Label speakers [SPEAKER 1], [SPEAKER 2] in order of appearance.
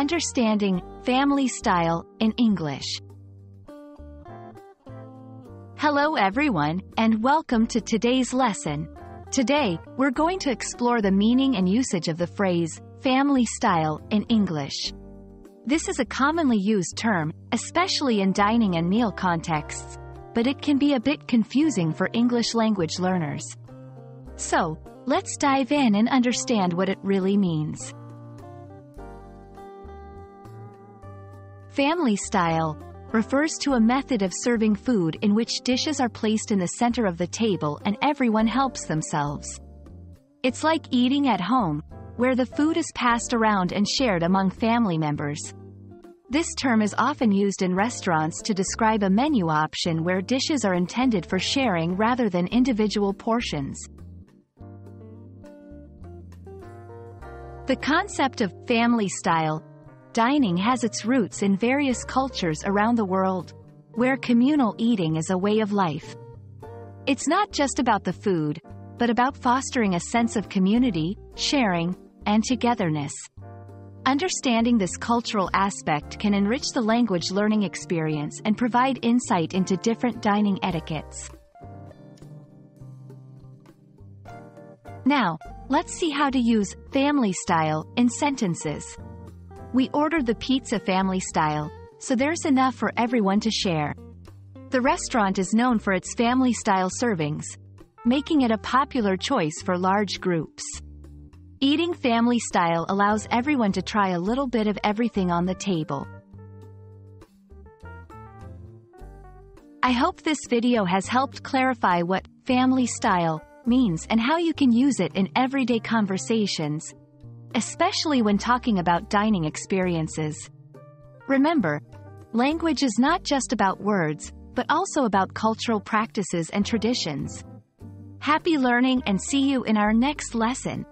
[SPEAKER 1] Understanding family style in English. Hello everyone, and welcome to today's lesson. Today, we're going to explore the meaning and usage of the phrase, family style, in English. This is a commonly used term, especially in dining and meal contexts, but it can be a bit confusing for English language learners. So, let's dive in and understand what it really means. Family style refers to a method of serving food in which dishes are placed in the center of the table and everyone helps themselves. It's like eating at home, where the food is passed around and shared among family members. This term is often used in restaurants to describe a menu option where dishes are intended for sharing rather than individual portions. The concept of family style dining has its roots in various cultures around the world, where communal eating is a way of life. It's not just about the food, but about fostering a sense of community, sharing, and togetherness. Understanding this cultural aspect can enrich the language learning experience and provide insight into different dining etiquettes. Now, let's see how to use family style in sentences. We ordered the pizza family style, so there's enough for everyone to share. The restaurant is known for its family-style servings, making it a popular choice for large groups. Eating family style allows everyone to try a little bit of everything on the table. I hope this video has helped clarify what family style means and how you can use it in everyday conversations, especially when talking about dining experiences. Remember, language is not just about words, but also about cultural practices and traditions. Happy learning and see you in our next lesson.